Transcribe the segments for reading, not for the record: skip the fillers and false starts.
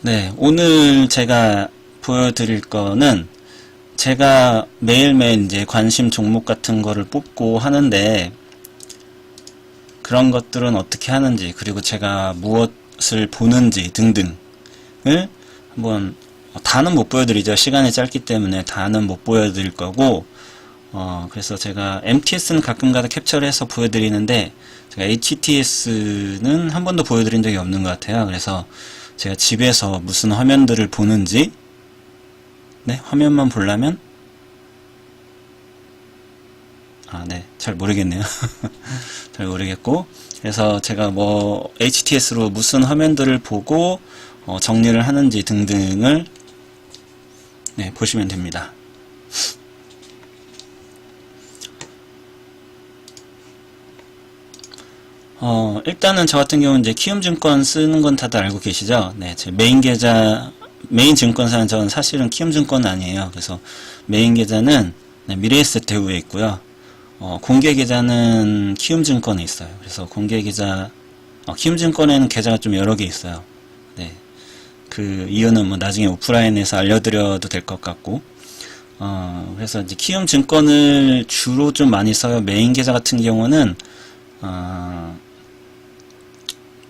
네, 오늘 제가 보여드릴 거는 제가 매일매일 이제 관심 종목 같은 거를 뽑고 하는데 그런 것들은 어떻게 하는지 그리고 제가 무엇을 보는지 등등을 한번 다는 못 보여드리죠. 시간이 짧기 때문에 다는 못 보여드릴 거고 그래서 제가 MTS는 가끔가다 캡처를 해서 보여드리는데 제가 HTS는 한 번도 보여드린 적이 없는 것 같아요. 그래서 제가 집에서 무슨 화면들을 보는지 네, 화면만 보려면 네, 잘 모르겠네요. 잘 모르겠고 그래서 제가 뭐 HTS로 무슨 화면들을 보고 정리를 하는지 등등을 네, 보시면 됩니다. 일단은 저 같은 경우는 이제 키움증권 쓰는 건 다들 알고 계시죠? 네, 제 메인 계좌, 메인 증권사는 저는 사실은 키움증권 아니에요. 그래서 메인 계좌는 네, 미래에셋대우에 있고요. 공개 계좌는 키움증권에 있어요. 그래서 공개 계좌, 키움증권에는 계좌가 좀 여러 개 있어요. 네, 그 이유는 뭐 나중에 오프라인에서 알려드려도 될 것 같고, 그래서 이제 키움증권을 주로 좀 많이 써요. 메인 계좌 같은 경우는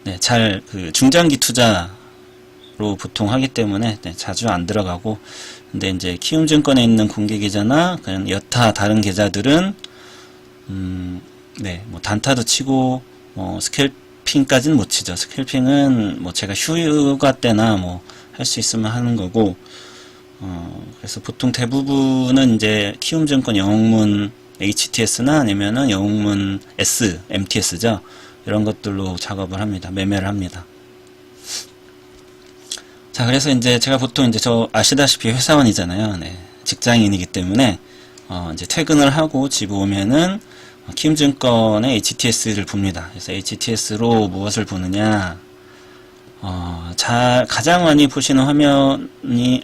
네, 그 중장기 투자로 보통 하기 때문에 네, 자주 안 들어가고, 근데 이제 키움증권에 있는 공개 계좌나 그냥 여타 다른 계좌들은 네, 뭐 단타도 치고 스캘핑까지는 못 치죠. 스캘핑은 뭐 제가 휴가 때나 뭐 할 수 있으면 하는 거고, 그래서 보통 대부분은 이제 키움증권 영웅문 HTS나 아니면은 영웅문 S, MTS죠. 이런 것들로 작업을 합니다. 매매를 합니다. 자, 그래서 이제 제가 보통 이제 저 아시다시피 회사원이잖아요. 네. 직장인이기 때문에 이제 퇴근을 하고 집에 오면은 키움증권의 HTS를 봅니다. 그래서 HTS로 무엇을 보느냐? 가장 많이 보시는 화면이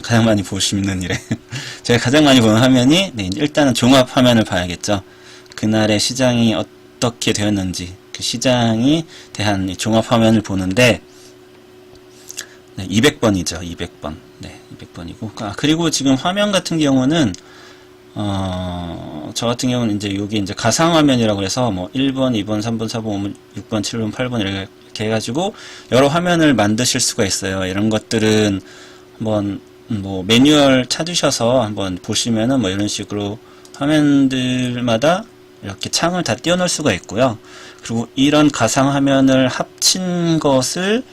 가장 많이 보시는 이래. 제가 가장 많이 보는 화면이 네, 일단은 종합 화면을 봐야겠죠. 그날의 시장이 어떻게 되었는지 그 시장이 대한 종합 화면을 보는데 네, 200번이죠. 200번. 네, 200번이고. 그리고 지금 화면 같은 경우는 저 같은 경우는 이제 여기 이제 가상 화면이라고 해서 뭐 1번, 2번, 3번, 4번, 5번, 6번, 7번, 8번 이렇게 해가지고 여러 화면을 만드실 수가 있어요. 이런 것들은 한번 뭐 매뉴얼 찾으셔서 한번 보시면은 뭐 이런 식으로 화면들마다 이렇게 창을 다 띄워놓을 수가 있고요. 그리고 이런 가상 화면을 합친 것을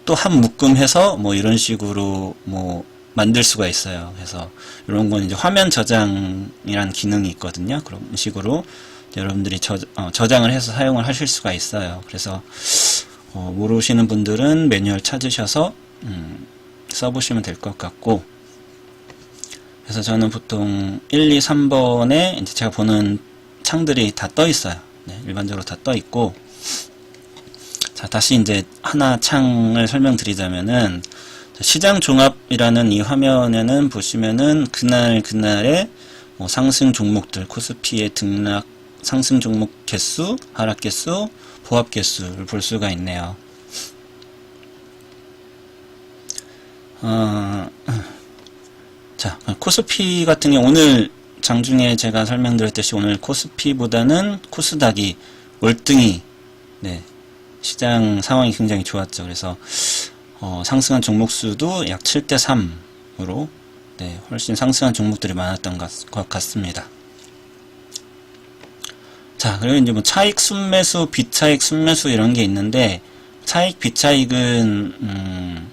또 한 묶음해서 뭐 이런 식으로 뭐 만들 수가 있어요. 그래서 이런 건 이제 화면 저장이라는 기능이 있거든요. 그런 식으로 여러분들이 저장을 해서 사용을 하실 수가 있어요. 그래서 모르시는 분들은 매뉴얼 찾으셔서 써보시면 될 것 같고, 그래서 저는 보통 1, 2, 3번에 이제 제가 보는 창들이 다 떠 있어요. 네, 일반적으로 다 떠 있고, 자, 다시 이제 하나 창을 설명드리자면은 시장 종합이라는 이 화면에는 보시면은 그날의 뭐 상승 종목들, 코스피의 등락, 상승 종목 개수, 하락 개수, 보합 개수를 볼 수가 있네요. 자, 코스피 같은 경우 오늘 장중에 제가 설명드렸듯이 오늘 코스피보다는 코스닥이 월등히 네, 시장 상황이 굉장히 좋았죠. 그래서 상승한 종목 수도 약 7대 3으로 네, 훨씬 상승한 종목들이 많았던 것 같습니다. 자, 그리고 이제 뭐 차익 순매수, 비차익 순매수 이런 게 있는데, 차익, 비차익은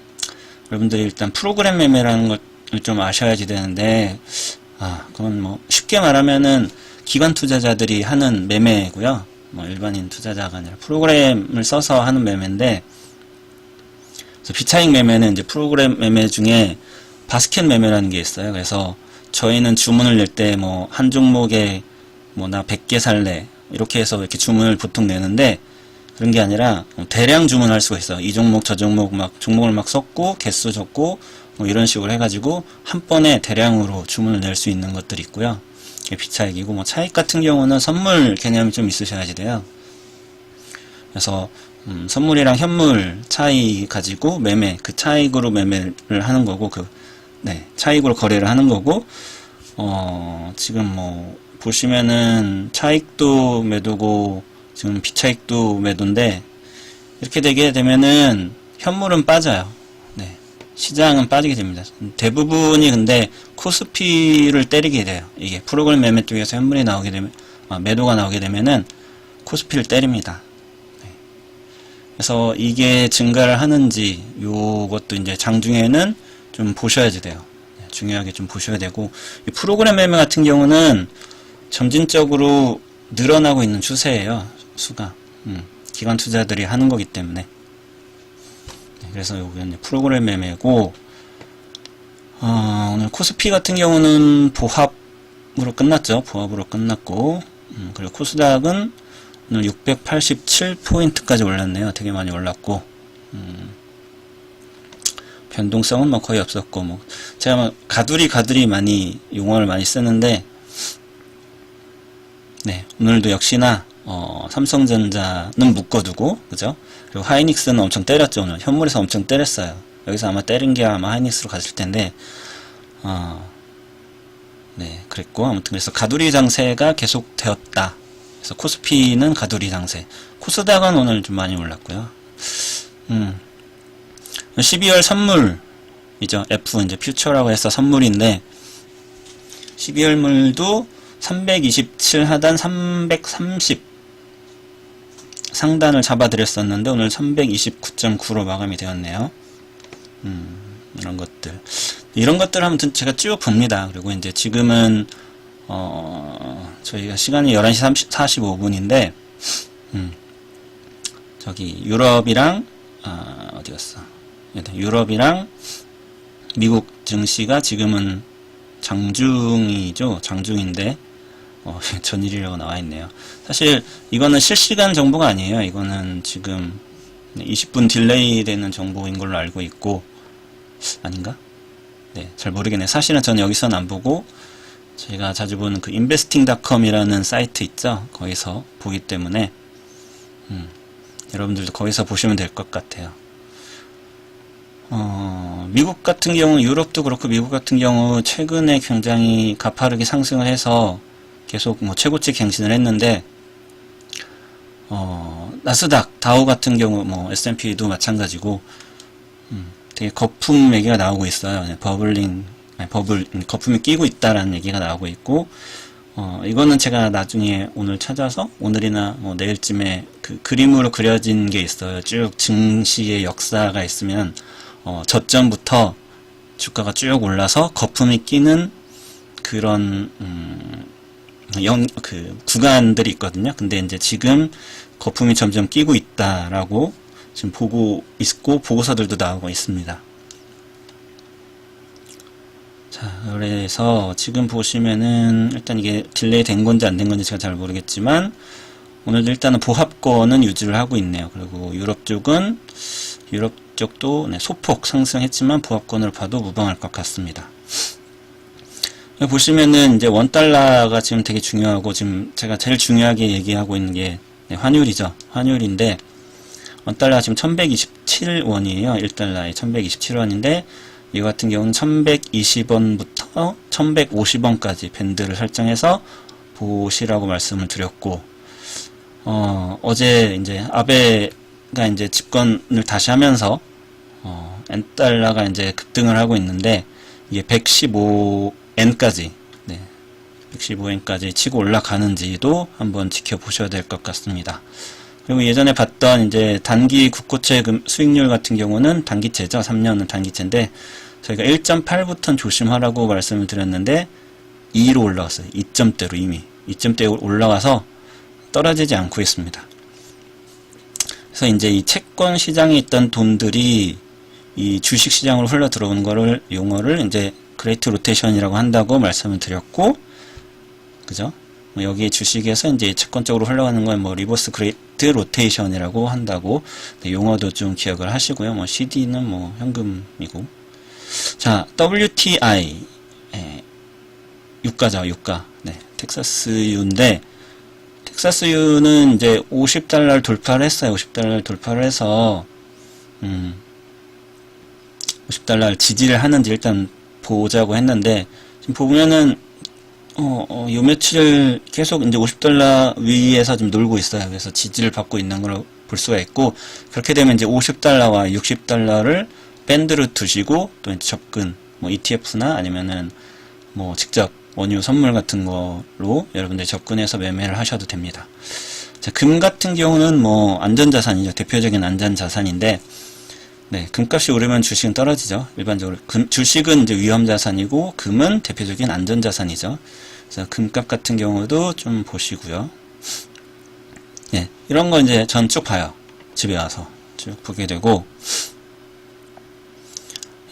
여러분들이 일단 프로그램 매매라는 걸 좀 아셔야지 되는데, 그건 뭐 쉽게 말하면은 기관 투자자들이 하는 매매고요. 뭐 일반인 투자자가 아니라 프로그램을 써서 하는 매매인데, 그래서 비차익 매매는 이제 프로그램 매매 중에 바스켓 매매라는 게 있어요. 그래서 저희는 주문을 낼 때 뭐 한 종목에 뭐 나 100개 살래 이렇게 해서 이렇게 주문을 보통 내는데, 그런 게 아니라 대량 주문할 수가 있어요. 이 종목 저 종목 막 종목을 막 섞고 개수 적고 뭐 이런 식으로 해가지고 한 번에 대량으로 주문을 낼 수 있는 것들이 있고요. 이게 비차익이고, 뭐 차익 같은 경우는 선물 개념이 좀 있으셔야지 돼요. 그래서 선물이랑 현물 차이 가지고 그 차익으로 매매를 하는 거고, 차익으로 거래를 하는 거고, 지금 뭐, 보시면은 차익도 매도고, 지금 비차익도 매도인데, 이렇게 되게 되면은 현물은 빠져요. 네. 시장은 빠지게 됩니다. 대부분이 근데 코스피를 때리게 돼요. 이게 프로그램 매매 쪽에서 현물이 나오게 되면, 매도가 나오게 되면은 코스피를 때립니다. 그래서 이게 증가를 하는지 요것도 이제 장중에는 좀 보셔야지 돼요. 중요하게 좀 보셔야 되고, 이 프로그램 매매 같은 경우는 점진적으로 늘어나고 있는 추세예요. 수가 기관 투자들이 하는 거기 때문에. 그래서 여기는 프로그램 매매고, 오늘 코스피 같은 경우는 보합으로 끝났죠. 보합으로 끝났고, 그리고 코스닥은 오늘 687포인트까지 올랐네요. 되게 많이 올랐고, 변동성은 뭐 거의 없었고, 뭐 제가 가두리 많이 용어를 많이 쓰는데, 네, 오늘도 역시나 삼성전자는 묶어두고, 그죠? 그리고 하이닉스는 엄청 때렸죠. 오늘 현물에서 엄청 때렸어요. 여기서 아마 때린 게 아마 하이닉스로 갔을 텐데, 네, 그랬고, 아무튼 그래서 가두리 장세가 계속되었다. 그래서 코스피는 가두리 장세, 코스닥은 오늘 좀 많이 올랐고요. 12월 선물이죠. F 이제 퓨처라고 해서 선물인데, 12월 물도 327 하단 330 상단을 잡아드렸었는데 오늘 329.9로 마감이 되었네요. 이런 것들 아무튼 제가 쭉 봅니다. 그리고 이제 지금은 저희가 시간이 11시 45분인데 저기 유럽이랑 어디 갔어? 유럽이랑 미국 증시가 지금은 장중이죠. 장중인데 전일이라고 나와 있네요. 사실 이거는 실시간 정보가 아니에요. 이거는 지금 20분 딜레이 되는 정보인 걸로 알고 있고, 아닌가? 네, 잘 모르겠네요. 사실은 저는 여기서는 안 보고 제가 자주 보는 그 investing.com이라는 사이트 있죠. 거기서 보기 때문에 여러분들도 거기서 보시면 될 것 같아요. 미국 같은 경우, 유럽도 그렇고 미국 같은 경우 최근에 굉장히 가파르게 상승을 해서 계속 뭐 최고치 갱신을 했는데, 나스닥, 다우 같은 경우, 뭐 S&P도 마찬가지고, 되게 거품 얘기가 나오고 있어요. 거품이 끼고 있다라는 얘기가 나오고 있고, 이거는 제가 나중에 오늘 찾아서 오늘이나 뭐 내일쯤에 그 그림으로 그려진 게 있어요. 쭉 증시의 역사가 있으면 저점부터 주가가 쭉 올라서 거품이 끼는 그런 구간들이 있거든요. 근데 이제 지금 거품이 점점 끼고 있다라고 지금 보고 있고 보고서들도 나오고 있습니다. 자, 그래서 지금 보시면은 일단 이게 딜레이 된 건지 안 된 건지 제가 잘 모르겠지만 오늘도 일단은 보합권은 유지를 하고 있네요. 그리고 유럽 쪽도 소폭 상승했지만 보합권으로 봐도 무방할 것 같습니다. 보시면은 이제 원달러가 지금 되게 중요하고, 지금 제가 제일 중요하게 얘기하고 있는 게 환율이죠. 환율인데 원달러가 지금 1127원이에요. 1달러에 1127원인데 이 같은 경우는 1120원부터 1150원까지 밴드를 설정해서 보시라고 말씀을 드렸고, 어제 이제 아베가 이제 집권을 다시 하면서 엔달러가 이제 급등을 하고 있는데, 이게 115엔까지 115엔까지 치고 올라가는지도 한번 지켜보셔야 될 것 같습니다. 그리고 예전에 봤던 이제 단기 국고채 수익률 같은 경우는 단기채죠. 3년은 단기채인데 저희가 1.8부터는 조심하라고 말씀을 드렸는데 2로 올라갔어요. 2점대로 이미 2점대로 올라가서 떨어지지 않고 있습니다. 그래서 이제 이 채권 시장에 있던 돈들이 이 주식 시장으로 흘러 들어오는 거를, 용어를 이제 그레이트 로테이션이라고 한다고 말씀을 드렸고, 그죠? 여기 주식에서 이제 채권 쪽으로 흘러가는 건 뭐 리버스 그레이트 로테이션이라고 한다고, 용어도 좀 기억을 하시고요. 뭐 CD는 뭐 현금이고. 자, WTI 유가죠, 유가. 텍사스유인데 텍사스유는 이제 50달러를 돌파를 했어요. 50달러를 돌파를 해서 50달러를 지지를 하는지 일단 보자고 했는데, 지금 보면은 요 며칠 계속 이제 50달러 위에서 좀 놀고 있어요. 그래서 지지를 받고 있는 걸 볼 수가 있고, 그렇게 되면 이제 50달러와 60달러를 밴드로 두시고, 또 이제 접근, 뭐 ETF나 아니면은 뭐 직접 원유 선물 같은 거로 여러분들이 접근해서 매매를 하셔도 됩니다. 자, 금 같은 경우는 뭐 안전자산이죠. 대표적인 안전자산인데, 네, 금값이 오르면 주식은 떨어지죠. 일반적으로 주식은 이제 위험자산이고 금은 대표적인 안전자산이죠. 그래서 금값 같은 경우도 좀 보시고요. 네, 이런 거 이제 전 쭉 봐요. 집에 와서 쭉 보게 되고,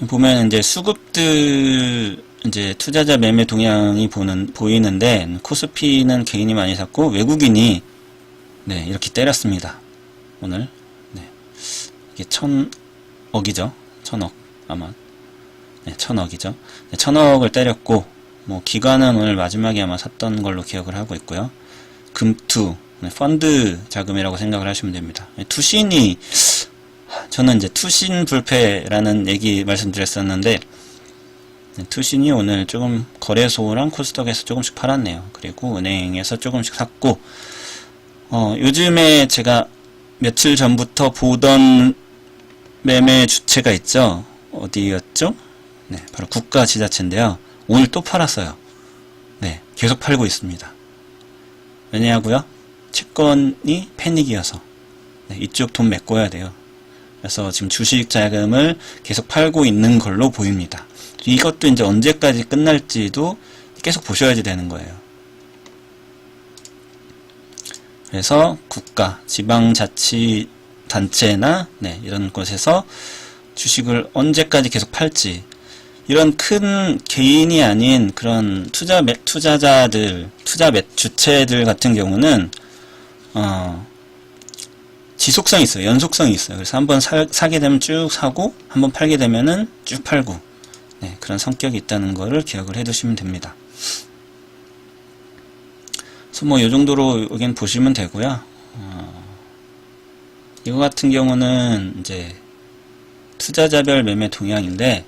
보면 이제 수급들 이제 투자자 매매 동향이 보이는데, 코스피는 개인이 많이 샀고 외국인이 네, 이렇게 때렸습니다. 오늘. 네. 이게 1000억이죠. 1000억 아마. 네, 1000억이죠. 네, 1000억을 때렸고, 뭐 기관은 오늘 마지막에 아마 샀던 걸로 기억을 하고 있고요. 금투, 네, 펀드 자금이라고 생각을 하시면 됩니다. 네, 투신이, 저는 이제 투신 불패라는 얘기 말씀드렸었는데, 네, 투신이 오늘 조금 거래소랑 코스닥에서 조금씩 팔았네요. 그리고 은행에서 조금씩 샀고, 요즘에 제가 며칠 전부터 보던 매매 주체가 있죠. 어디였죠? 네, 바로 국가지자체인데요. 오늘 또 팔았어요. 네, 계속 팔고 있습니다. 왜냐고요? 채권이 패닉이어서. 네, 이쪽 돈 메꿔야 돼요. 그래서 지금 주식 자금을 계속 팔고 있는 걸로 보입니다. 이것도 이제 언제까지 끝날지도 계속 보셔야지 되는 거예요. 그래서 국가, 지방자치단체나 네, 이런 곳에서 주식을 언제까지 계속 팔지, 이런 큰 개인이 아닌 그런 투자자들, 주체들 같은 경우는 지속성이 있어요. 연속성이 있어요. 그래서 한번 사게 되면 쭉 사고, 한번 팔게 되면은 쭉 팔고, 네, 그런 성격이 있다는 거를 기억을 해두시면 됩니다. 그래서 뭐 이 정도로 여긴 보시면 되고요. 이거 같은 경우는 이제 투자자별 매매 동향인데,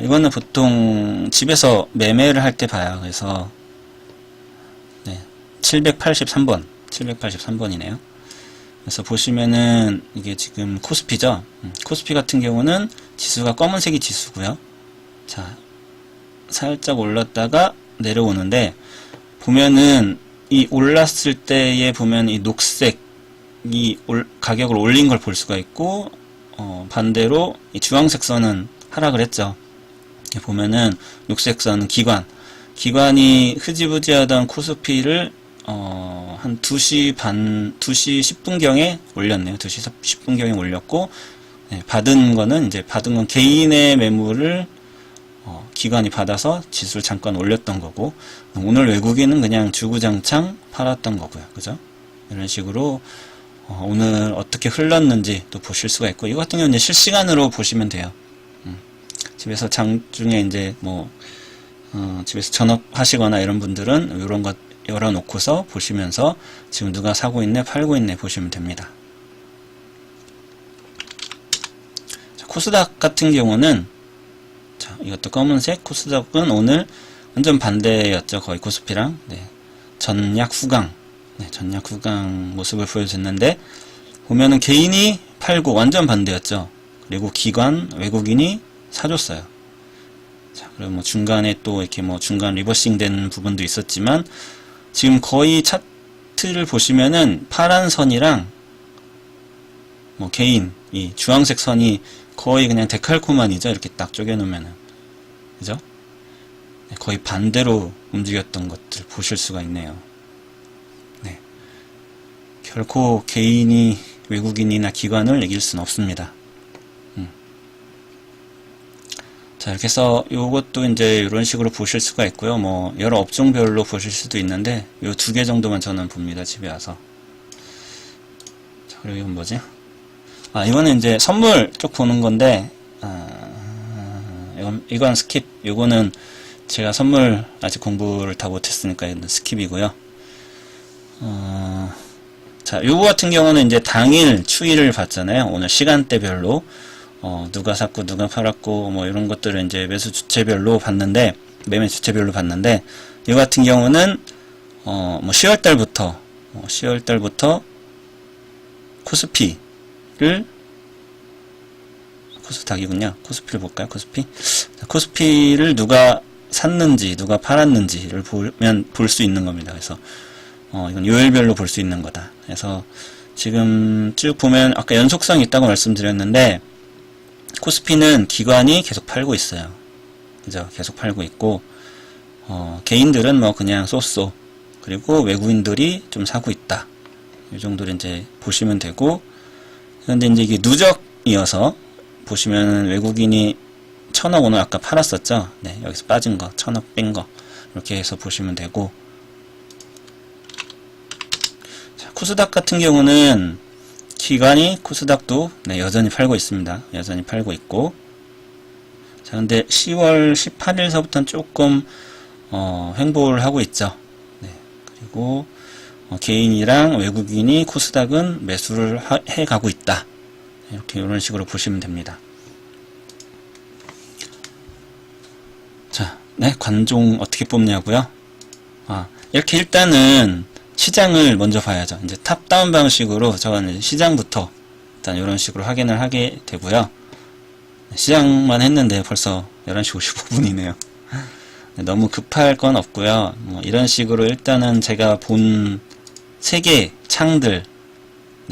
이거는 보통 집에서 매매를 할 때 봐요. 그래서 네, 783번이네요. 그래서 보시면은 이게 지금 코스피죠. 코스피 같은 경우는 지수가 검은색이 지수고요. 자, 살짝 올랐다가 내려오는데, 보면은 이 올랐을 때에 보면 이 녹색이 가격을 올린 걸 볼 수가 있고, 반대로 이 주황색 선은 하락을 했죠. 보면은 녹색 선은 기관이 흐지부지하던 코스피를 한 2시 10분경에 올렸네요. 2시 10분경에 올렸고, 네, 받은 건 개인의 매물을 기관이 받아서 지수를 잠깐 올렸던 거고, 오늘 외국인은 그냥 주구장창 팔았던 거고요. 그죠? 이런 식으로 오늘 어떻게 흘렀는지 또 보실 수가 있고, 이거 같은 경우는 실시간으로 보시면 돼요. 집에서 장중에 이제 뭐 집에서 전업하시거나 이런 분들은 이런 것 열어놓고서 보시면서 지금 누가 사고 있네, 팔고 있네 보시면 됩니다. 자, 코스닥 같은 경우는, 자, 이것도 검은색. 코스닥은 오늘 완전 반대였죠. 거의 코스피랑. 네, 전약 후강 모습을 보여줬는데, 보면은 개인이 팔고 완전 반대였죠. 그리고 기관, 외국인이 사줬어요. 자, 그리고 뭐 중간에 또 이렇게 뭐 중간 리버싱 된 부분도 있었지만, 지금 거의 차트를 보시면은 파란 선이랑 뭐 개인, 이 주황색 선이 거의 그냥 데칼코마니죠. 이렇게 딱 쪼개놓으면은. 그죠? 거의 반대로 움직였던 것들 보실 수가 있네요. 네. 결코 개인이 외국인이나 기관을 이길 수는 없습니다. 자, 이렇게 해서 요것도 이제 이런 식으로 보실 수가 있고요. 뭐 여러 업종별로 보실 수도 있는데, 요 2개 정도만 저는 봅니다. 집에 와서. 자, 그리고 이건 뭐지? 이거는 이제 선물 쪽 보는 건데, 이건 스킵. 요거는 제가 선물 아직 공부를 다 못했으니까 이건 스킵이고요. 자, 요거 같은 경우는 이제 당일 추이를 봤잖아요. 오늘 시간대별로. 누가 샀고, 누가 팔았고, 뭐, 이런 것들을 이제 매수 주체별로 봤는데, 매매 주체별로 봤는데, 이 같은 경우는, 뭐, 10월달부터, 코스피를, 코스닥이군요. 코스피를 볼까요? 코스피? 코스피를 누가 샀는지, 누가 팔았는지를 보면 볼 수 있는 겁니다. 그래서, 이건 요일별로 볼 수 있는 거다. 그래서, 지금 쭉 보면, 아까 연속성이 있다고 말씀드렸는데, 코스피는 기관이 계속 팔고 있어요. 그죠? 계속 팔고 있고, 개인들은 뭐 그냥 쏘쏘. 그리고 외국인들이 좀 사고 있다. 이 정도를 이제 보시면 되고, 그런데 이제 이게 누적이어서, 보시면 외국인이 1000억 오늘 아까 팔았었죠? 네, 여기서 빠진 거, 1000억 뺀 거. 이렇게 해서 보시면 되고, 자, 코스닥 같은 경우는, 기관이 코스닥도 네, 여전히 팔고 있습니다. 여전히 팔고 있고, 자, 근데 10월 18일서부터는 조금 횡보를 하고 있죠. 네, 그리고 개인이랑 외국인이 코스닥은 매수를 해가고 있다. 이렇게 이런 식으로 보시면 됩니다. 자, 네, 관종 어떻게 뽑냐고요? 이렇게 일단은 시장을 먼저 봐야죠. 이제 탑다운 방식으로 저는 시장부터 일단 이런 식으로 확인을 하게 되고요. 시장만 했는데 벌써 11시 55분이네요. 너무 급할 건 없고요. 뭐 이런 식으로 일단은 제가 본 3개 창들,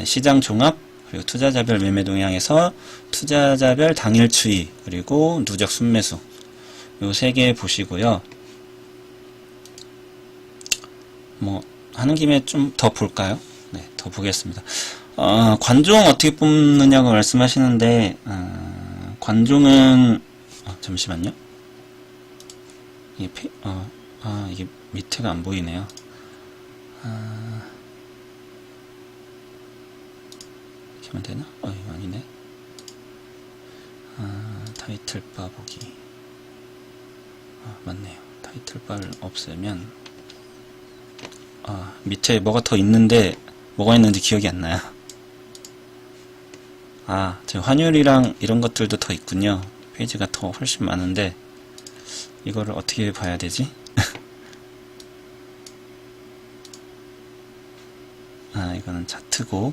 시장 종합, 그리고 투자자별 매매 동향에서 투자자별 당일 추이, 그리고 누적 순매수 요 3개 보시고요. 뭐 하는 김에 좀 더 볼까요? 네, 더 보겠습니다. 관종 어떻게 뽑느냐고 말씀하시는데, 관종은, 잠시만요. 이게, 이게 밑에가 안 보이네요. 이렇게 하면 되나? 이거 아니네. 타이틀바 보기. 맞네요. 타이틀바를 없애면, 밑에 뭐가 더 있는데, 뭐가 있는지 기억이 안 나요. 제 환율이랑 이런 것들도 더 있군요. 페이지가 더 훨씬 많은데, 이거를 어떻게 봐야 되지? 이거는 차트고,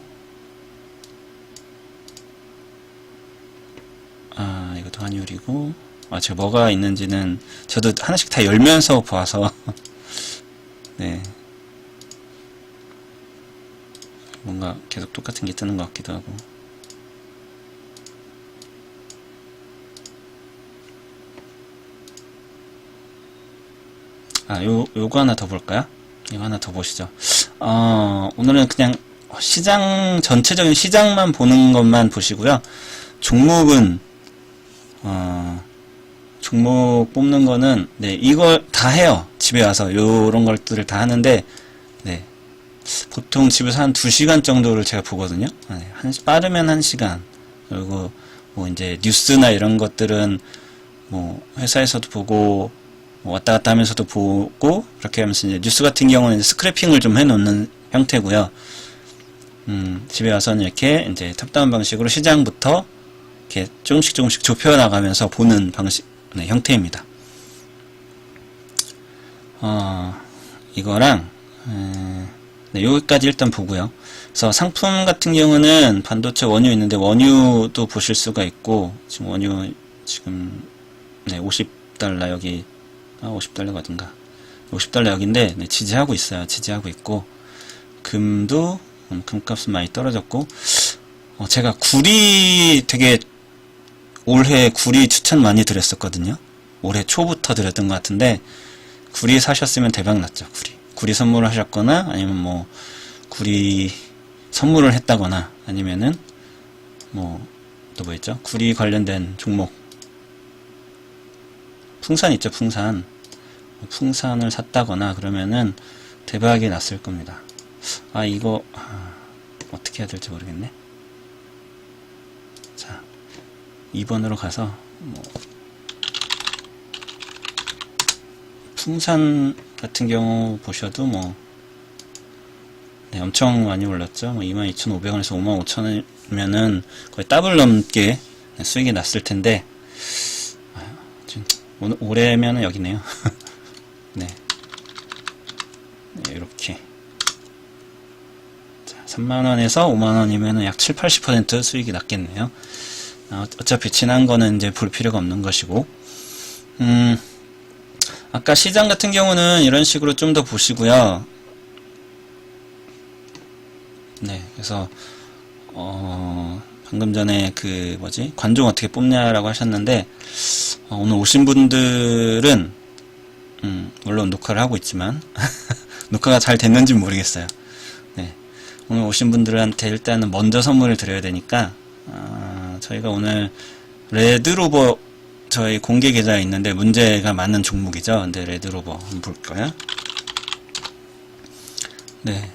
이것도 환율이고, 제가 뭐가 있는지는, 저도 하나씩 다 열면서 봐서, 네. 뭔가 계속 똑같은 게 뜨는 것 같기도 하고. 요거 하나 더 볼까요? 이거 하나 더 보시죠. 오늘은 그냥 시장, 전체적인 시장만 보는 것만 보시고요. 종목은, 종목 뽑는 거는, 네, 이걸 다 해요. 집에 와서 요런 것들을 다 하는데, 네. 보통 집에서 한 2시간 정도를 제가 보거든요. 빠르면 1시간. 그리고 뭐 이제 뉴스나 이런 것들은 뭐 회사에서도 보고 뭐 왔다 갔다 하면서도 보고 이렇게 하면서 이제 뉴스 같은 경우는 이제 스크래핑을 좀 해놓는 형태고요. 집에 와서는 이렇게 이제 탑다운 방식으로 시장부터 이렇게 조금씩 좁혀 나가면서 보는 방식, 네, 형태입니다. 이거랑 네, 여기까지 일단 보고요. 그래서 상품 같은 경우는 반도체 원유 있는데 원유도 보실 수가 있고, 지금 원유 지금 네, 50달러 여기 50달러가 어딘가 50달러 여기인데 네, 지지하고 있어요. 지지하고 있고, 금도 금값은 많이 떨어졌고, 제가 구리 되게 올해 구리 추천 많이 드렸었거든요. 올해 초부터 드렸던 것 같은데 구리 사셨으면 대박 났죠. 구리 선물을 하셨거나, 아니면 뭐, 구리 선물을 했다거나, 아니면은, 뭐, 또 뭐 있죠? 구리 관련된 종목. 풍산 있죠, 풍산. 풍산을 샀다거나, 그러면은, 대박이 났을 겁니다. 이거, 어떻게 해야 될지 모르겠네. 자, 2번으로 가서, 뭐, 풍산 같은 경우 보셔도 뭐 네, 엄청 많이 올랐죠. 22,500원에서 55,000원이면은 거의 더블 넘게 수익이 났을 텐데, 올해면은 여기네요. 네. 네, 이렇게. 자, 3만원에서 5만원이면은 약 7, 80% 수익이 났겠네요. 어차피 지난 거는 이제 볼 필요가 없는 것이고, 아까 시장 같은 경우는 이런 식으로 좀 더 보시고요. 네, 그래서 방금 전에 그 뭐지 관종 어떻게 뽑냐라고 하셨는데 오늘 오신 분들은 물론 녹화를 하고 있지만 녹화가 잘 됐는지 모르겠어요. 네, 오늘 오신 분들한테 일단은 먼저 선물을 드려야 되니까 저희가 오늘 레드로버 저희 공개 계좌에 있는데 문제가 많은 종목이죠. 근데 레드로버 한번 볼까요? 네.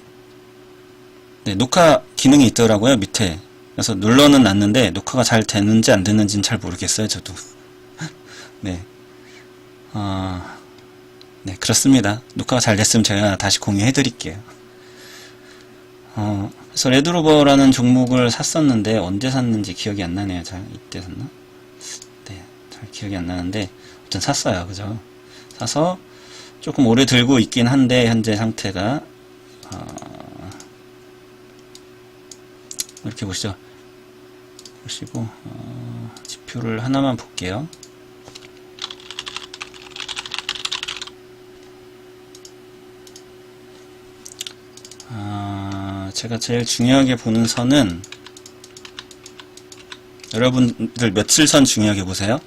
네, 녹화 기능이 있더라고요, 밑에. 그래서 눌러는 놨는데, 녹화가 잘 되는지 안 되는지는 잘 모르겠어요, 저도. 네. 네, 그렇습니다. 녹화가 잘 됐으면 제가 다시 공유해 드릴게요. 그래서 레드로버라는 종목을 샀었는데, 언제 샀는지 기억이 안 나네요. 이때 샀나? 네, 잘 기억이 안 나는데, 아무튼 샀어요, 그죠? 사서 조금 오래 들고 있긴 한데, 현재 상태가, 이렇게 보시죠. 보시고 지표를 하나만 볼게요. 제가 제일 중요하게 보는 선은 여러분들 며칠 선 중요하게 보세요.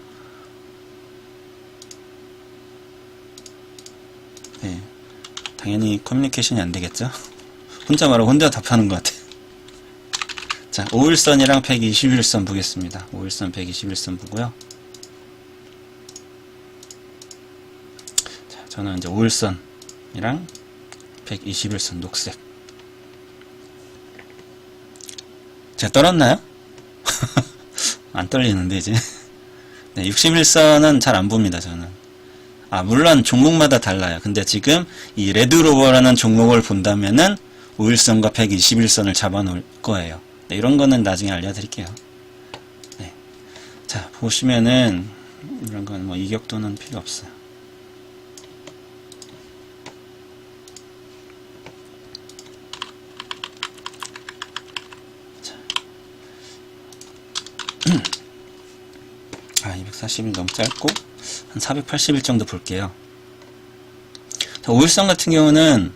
네, 당연히 커뮤니케이션이 안 되겠죠. 혼자 말하고 혼자 답하는 것 같아요. 자, 5일선이랑 121선 보겠습니다. 5일선, 121선 보고요. 자, 저는 이제 5일선이랑 121선 녹색. 제가 떨었나요? 안 떨리는데, 이제. 네, 61선은 잘 안 봅니다, 저는. 물론 종목마다 달라요. 근데 지금 이 레드로버라는 종목을 본다면은 5일선과 121선을 잡아 놓을 거예요. 네, 이런 거는 나중에 알려드릴게요. 네. 자, 보시면은, 이런 건 뭐 이격도는 필요 없어요. 자. 240일 너무 짧고, 한 480일 정도 볼게요. 자, 5일선 같은 경우는,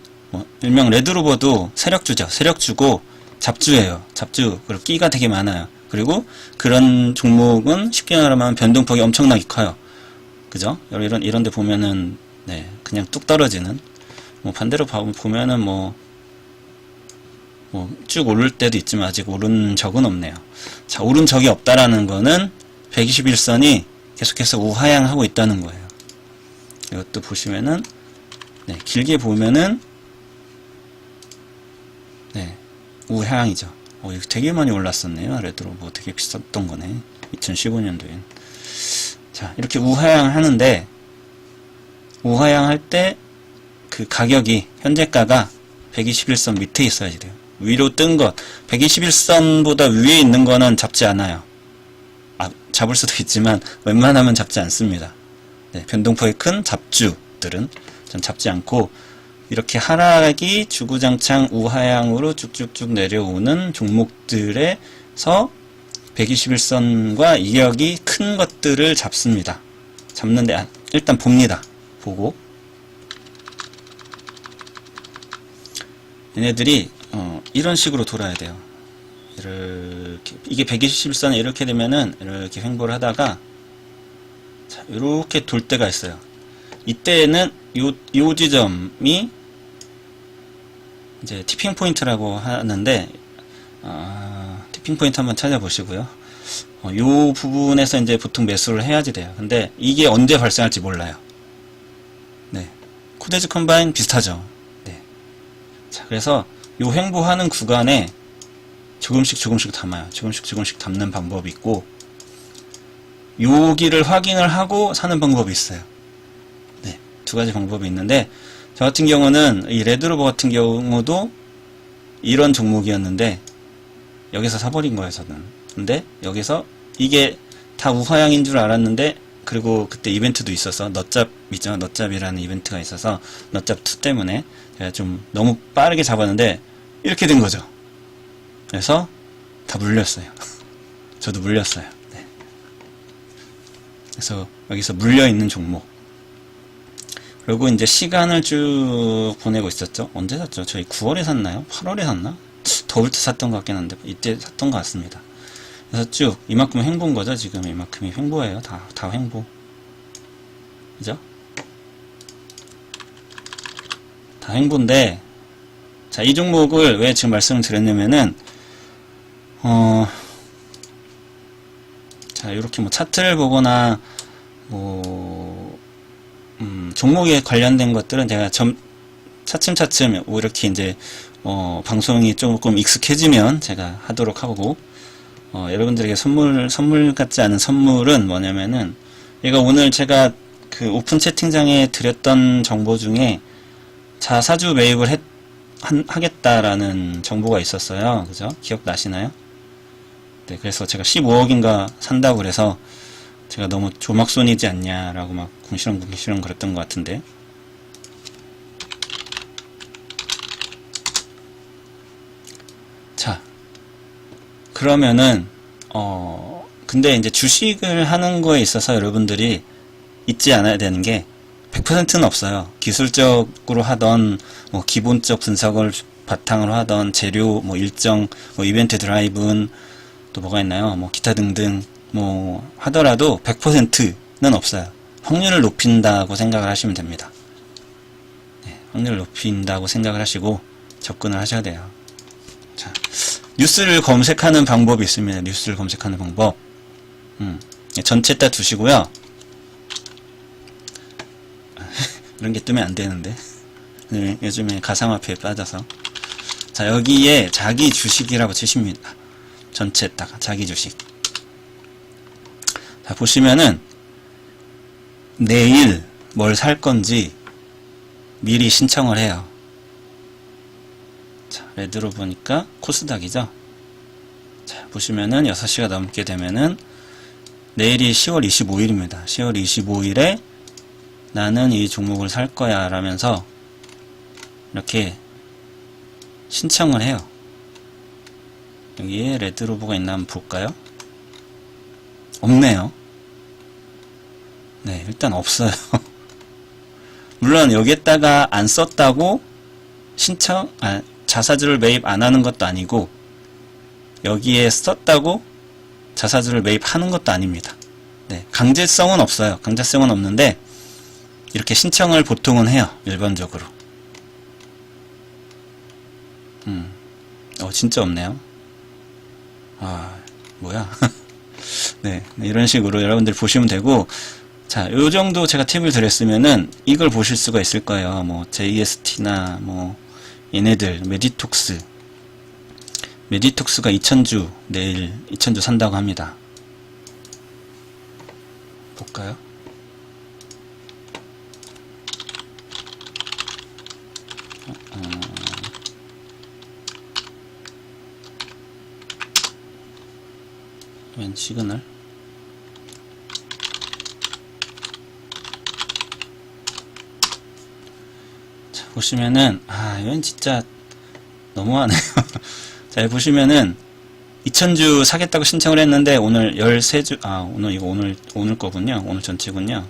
일명 레드로버도 세력주죠. 세력주고, 잡주예요. 잡주. 그리고 끼가 되게 많아요. 그리고 그런 종목은 쉽게 말하면 변동폭이 엄청나게 커요. 그죠? 이런 데 보면은, 네, 그냥 뚝 떨어지는. 반대로 보면은 쭉 오를 때도 있지만 아직 오른 적은 없네요. 자, 오른 적이 없다라는 거는 121선이 계속해서 우하향하고 있다는 거예요. 이것도 보시면은, 네, 길게 보면은, 네, 우하향이죠. 이거 되게 많이 올랐었네요. 레드로버 되게 비쌌던 거네. 2015년도엔. 자, 이렇게 우하향 하는데, 우하향 할 때, 그 가격이, 현재가가 121선 밑에 있어야지 돼요. 위로 뜬 것, 121선보다 위에 있는 거는 잡지 않아요. 잡을 수도 있지만, 웬만하면 잡지 않습니다. 네, 변동폭이 큰 잡주들은 전 잡지 않고, 이렇게 하락이 주구장창 우하향으로 쭉쭉쭉 내려오는 종목들에서 121선과 이격이 큰 것들을 잡습니다. 잡는데 일단 봅니다. 보고 얘네들이 이런 식으로 돌아야 돼요. 이렇게 이게 121선에 이렇게 되면은 이렇게 횡보를 하다가 자, 이렇게 돌 때가 있어요. 이때는 요 지점이 이제 티핑 포인트라고 하는데 티핑 포인트 한번 찾아보시고요. 요 부분에서 이제 보통 매수를 해야지 돼요. 근데 이게 언제 발생할지 몰라요. 네, 코데즈 컴바인 비슷하죠. 네, 자, 그래서 요 횡보하는 구간에 조금씩 담아요. 조금씩 담는 방법이 있고, 여기를 확인을 하고 사는 방법이 있어요. 네, 두 가지 방법이 있는데, 저 같은 경우는 이 레드로버 같은 경우도 이런 종목이었는데 여기서 사버린 거예요 저는. 근데 여기서 이게 다 우하향인 줄 알았는데, 그리고 그때 이벤트도 있어서 넛잡이죠. 넛잡이라는 이벤트가 있어서 넛잡2 때문에 제가 좀 너무 빠르게 잡았는데 이렇게 된 거죠. 그래서 다 물렸어요. 저도 물렸어요. 네. 그래서 여기서 물려있는 종목. 그리고 이제 시간을 쭉 보내고 있었죠. 언제 샀죠? 저희 9월에 샀나요? 8월에 샀나? 더울 때 샀던 것 같긴 한데 이때 샀던 것 같습니다. 그래서 쭉 이만큼 횡보인 거죠. 지금 이만큼이 횡보예요. 다 횡보. 그죠? 다 횡보인데, 자, 이 종목을 왜 지금 말씀을 드렸냐면은 자, 이렇게 뭐 차트를 보거나 뭐 종목에 관련된 것들은 제가 차츰차츰 이렇게 이제 방송이 조금 익숙해지면 제가 하도록 하고, 여러분들에게 선물 같지 않은 선물은 뭐냐면은, 얘가 오늘 제가 그 오픈 채팅장에 드렸던 정보 중에 자사주 매입을 하겠다라는 정보가 있었어요. 그죠? 기억나시나요? 네, 그래서 제가 15억인가 산다고 그래서 제가 너무 조막손이지 않냐라고 막 궁시렁궁시렁 그랬던 것 같은데. 자, 그러면은 근데 이제 주식을 하는 거에 있어서 여러분들이 잊지 않아야 되는 게 100%는 없어요. 기술적으로 하던 뭐 기본적 분석을 바탕으로 하던 재료 뭐 일정 뭐 이벤트 드라이브는 또 뭐가 있나요? 뭐 기타 등등 뭐 하더라도 100%는 없어요. 확률을 높인다고 생각을 하시면 됩니다. 네, 확률을 높인다고 생각을 하시고 접근을 하셔야 돼요. 자, 뉴스를 검색하는 방법이 있습니다. 뉴스를 검색하는 방법. 전체 다 두시고요. 이런 게 뜨면 안 되는데. 네, 요즘에 가상화폐에 빠져서. 자, 여기에 자기 주식이라고 치십니다. 전체 딱 자기 주식. 자, 보시면은 내일 뭘 살 건지 미리 신청을 해요. 자, 레드로 보니까 코스닥이죠. 자, 보시면은 6시가 넘게 되면은 내일이 10월 25일입니다. 10월 25일에 나는 이 종목을 살 거야 라면서 이렇게 신청을 해요. 여기에 레드로버가 있나 한번 볼까요? 없네요. 네, 일단 없어요. 물론 여기에다가 안 썼다고 자사주를 매입 안 하는 것도 아니고, 여기에 썼다고 자사주를 매입하는 것도 아닙니다. 네, 강제성은 없어요. 강제성은 없는데 이렇게 신청을 보통은 해요. 일반적으로. 진짜 없네요. 아, 뭐야. 네, 이런 식으로 여러분들 보시면 되고, 자, 요 정도 제가 팁을 드렸으면은 이걸 보실 수가 있을 거예요. 뭐 JST나 뭐 얘네들 메디톡스가 2000주 내일 2000주 산다고 합니다. 볼까요? 웬 시그널? 자, 보시면은, 이건 진짜 너무하네요. 자, 보시면은, 2000주 사겠다고 신청을 했는데, 오늘 13주, 오늘 거군요. 오늘 전체군요.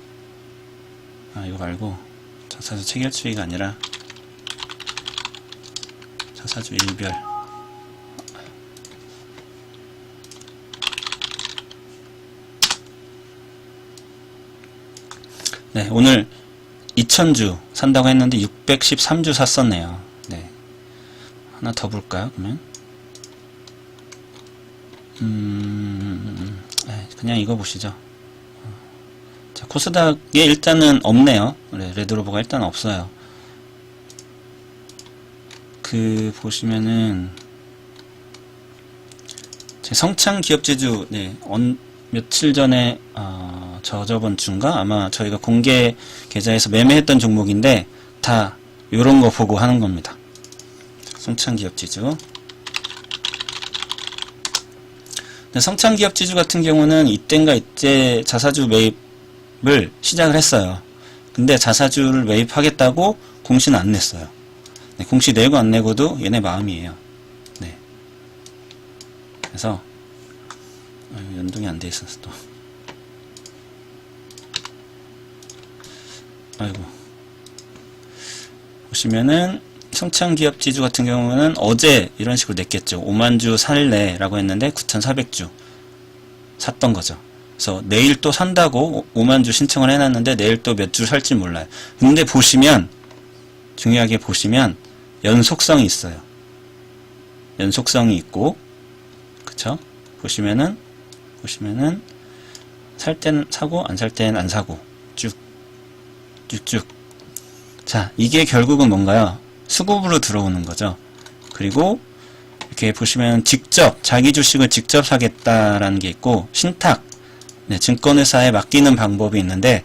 이거 말고, 자사주 체결추이가 아니라, 자사주 일별. 네, 오늘 2000주 산다고 했는데 613주 샀었네요. 네. 하나 더 볼까요, 그러면? 그냥 이거 보시죠. 자, 코스닥에 일단은 없네요. 레드로버가 일단 없어요. 보시면은, 제 성창 기업제주, 네, 며칠 전에, 저번 주인가? 아마 저희가 공개 계좌에서 매매했던 종목인데, 다, 요런 거 보고 하는 겁니다. 성창기업지주. 성창기업지주 같은 경우는 이때인가 이때 자사주 매입을 시작을 했어요. 근데 자사주를 매입하겠다고 공시는 안 냈어요. 네, 공시 내고 안 내고도 얘네 마음이에요. 네. 그래서 연동이 안 돼 있어서 또. 아이고. 보시면은 성창기업지주 같은 경우는 어제 이런 식으로 냈겠죠. 5만주 살래라고 했는데 9,400주 샀던 거죠. 그래서 내일 또 산다고 5만주 신청을 해놨는데 내일 또 몇 주 살지 몰라요. 근데 보시면 중요하게 보시면 연속성이 있어요. 연속성이 있고, 그쵸? 보시면은 살 때는 사고 안 살 때는 안 사고 쭉쭉쭉. 자, 이게 결국은 뭔가요? 수급으로 들어오는 거죠. 그리고 이렇게 보시면 직접 자기 주식을 직접 사겠다라는 게 있고, 신탁, 네, 증권회사에 맡기는 방법이 있는데,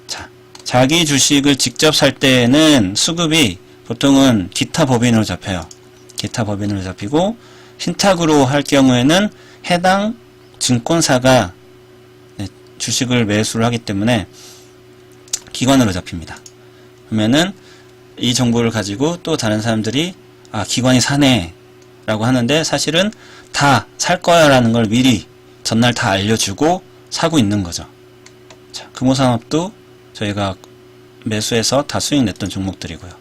자, 자기 주식을 직접 살 때는 수급이 보통은 기타 법인으로 잡혀요. 기타 법인으로 잡히고, 신탁으로 할 경우에는 해당 증권사가 네, 주식을 매수를 하기 때문에 기관으로 잡힙니다. 그러면은 이 정보를 가지고 또 다른 사람들이 아, 기관이 사네 라고 하는데 사실은 다 살 거야 라는 걸 미리 전날 다 알려주고 사고 있는 거죠. 자, 금호산업도 저희가 매수해서 다 수익 냈던 종목들이고요.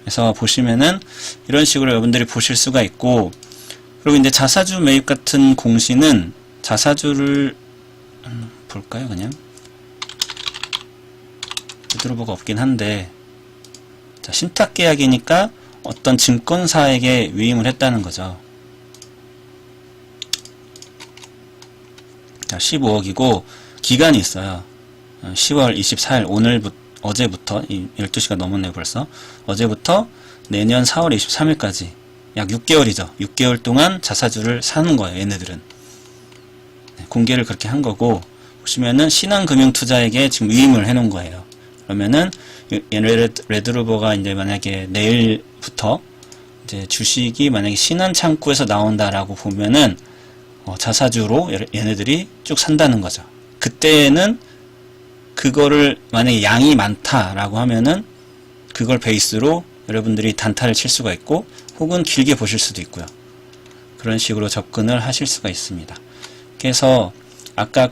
그래서 보시면은 이런 식으로 여러분들이 보실 수가 있고, 그리고 이제 자사주 매입 같은 공시는 자사주를 볼까요? 그냥 레드로버가 없긴 한데, 자, 신탁 계약이니까 어떤 증권사에게 위임을 했다는 거죠. 자, 15억이고 기간이 있어요. 10월 24일 어제부터 12시가 넘었네요 벌써. 어제부터 내년 4월 23일까지 약 6개월이죠. 6개월 동안 자사주를 사는 거예요. 얘네들은. 네, 공개를 그렇게 한 거고, 보시면은 신한금융투자에게 지금 위임을 해놓은 거예요. 그러면은 레드로버가 이제 만약에 내일부터 이제 주식이 만약에 신한창구에서 나온다라고 보면은 자사주로 얘네들이 쭉 산다는 거죠. 그때는 그거를 만약에 양이 많다라고 하면은 그걸 베이스로 여러분들이 단타를 칠 수가 있고, 혹은 길게 보실 수도 있고요. 그런 식으로 접근을 하실 수가 있습니다. 그래서 아까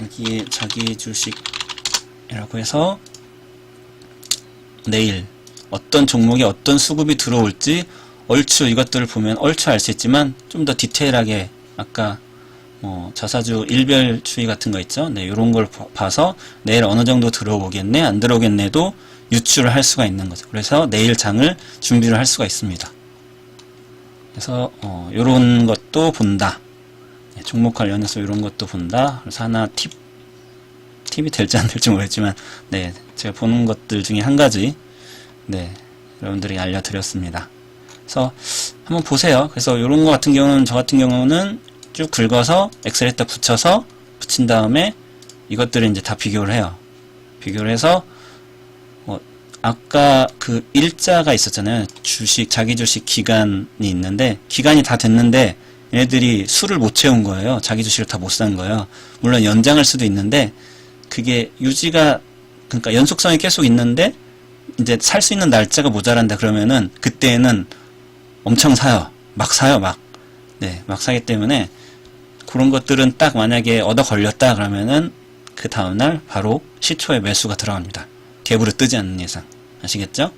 여기 자기 주식이라고 해서 내일 어떤 종목에 어떤 수급이 들어올지 얼추 이것들을 보면 얼추 알 수 있지만 좀 더 디테일하게 아까 자사주 일별 추이 같은 거 있죠. 네, 요런 걸 봐서 내일 어느 정도 들어오겠네, 안 들어오겠네도 유추를 할 수가 있는 거죠. 그래서 내일 장을 준비를 할 수가 있습니다. 그래서 요런 것도 본다. 네, 종목 관련해서 요런 것도 본다. 그래서 하나 팁이 될지 안 될지 모르겠지만, 네, 제가 보는 것들 중에 한 가지, 네, 여러분들이 알려드렸습니다. 그래서 한번 보세요. 그래서 요런 거 같은 경우는, 저 같은 경우는 쭉 긁어서 엑셀에다 붙인 다음에 이것들을 이제 다 비교를 해요. 비교를 해서 아까 그 일자가 있었잖아요. 자기 주식 기간이 있는데, 기간이 다 됐는데 얘네들이 수를 못 채운 거예요. 자기 주식을 다 못 산 거예요. 물론 연장할 수도 있는데, 그게 그러니까 연속성이 계속 있는데 이제 살 수 있는 날짜가 모자란다 그러면은 그때는 엄청 사요. 막 사요, 막. 네, 막 사기 때문에 그런 것들은 딱 만약에 얻어 걸렸다 그러면은 그 다음날 바로 시초에 매수가 들어갑니다. 갭으로 뜨지 않는 이상. 아시겠죠?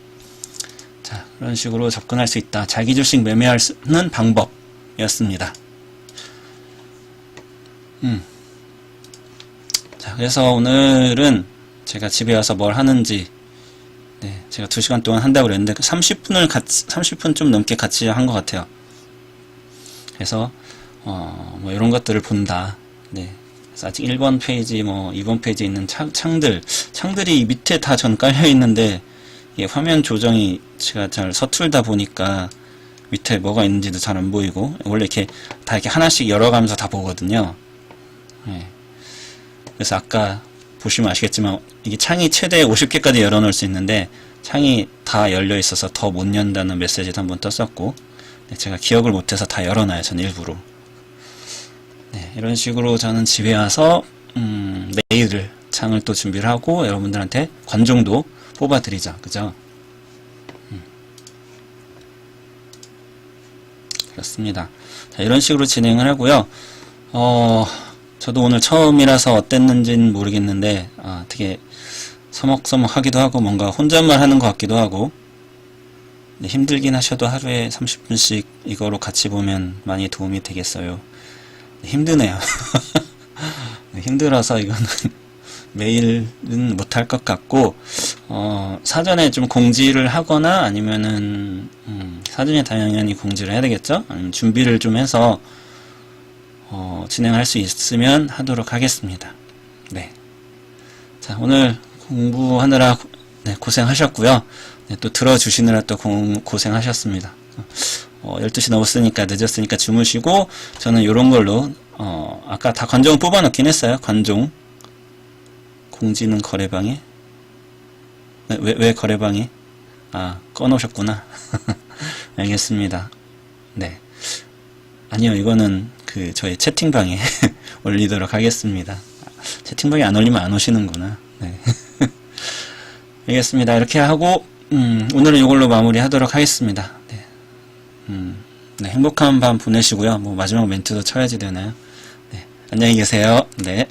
자, 그런 식으로 접근할 수 있다. 자기 주식 매매하는 방법이었습니다. 자, 그래서 오늘은 제가 집에 와서 뭘 하는지, 네, 제가 2시간 동안 한다고 그랬는데 30분 좀 넘게 같이 한 것 같아요. 그래서 뭐 이런 것들을 본다. 네. 그래서 아직 1번 페이지, 2번 페이지에 있는 창들이 밑에 다 전 깔려 있는데, 이게 화면 조정이 제가 잘 서툴다 보니까 밑에 뭐가 있는지도 잘 안 보이고, 원래 다 이렇게 하나씩 열어가면서 다 보거든요. 네. 그래서 아까 보시면 아시겠지만 이게 창이 최대 50개까지 열어놓을 수 있는데, 창이 다 열려 있어서 더 못 연다는 메시지도 한번 떴었고, 네, 제가 기억을 못해서 다 열어놔요. 전 일부러. 네, 이런 식으로 저는 집에 와서 메일을 창을 또 준비를 하고 여러분들한테 관종도 뽑아드리죠. 그죠? 그렇습니다. 자, 이런 식으로 진행을 하고요. 저도 오늘 처음이라서 어땠는지는 모르겠는데, 되게 서먹서먹하기도 하고, 뭔가 혼잣말 하는 것 같기도 하고, 네, 힘들긴 하셔도 하루에 30분씩 이거로 같이 보면 많이 도움이 되겠어요. 네, 힘드네요. 네, 힘들어서 이거는 매일은 못할 것 같고, 사전에 좀 공지를 하거나 아니면은, 사전에 당연히 공지를 해야 되겠죠? 아니면 준비를 좀 해서, 진행할 수 있으면 하도록 하겠습니다. 네. 자, 오늘 공부하느라 네, 고생하셨고요. 네, 또 들어주시느라 또 고생하셨습니다. 12시 넘었으니까 늦었으니까 주무시고, 저는 요런 걸로, 아까 다 관종 뽑아놓긴 했어요. 관종. 공지는 거래방에? 왜 거래방에? 꺼놓으셨구나. 알겠습니다. 네. 아니요, 이거는 저희 채팅방에 올리도록 하겠습니다. 채팅방에 안 올리면 안 오시는구나. 네. 알겠습니다. 이렇게 하고, 오늘은 이걸로 마무리 하도록 하겠습니다. 네. 네, 행복한 밤 보내시고요. 뭐, 마지막 멘트도 쳐야지 되나요? 네. 안녕히 계세요. 네.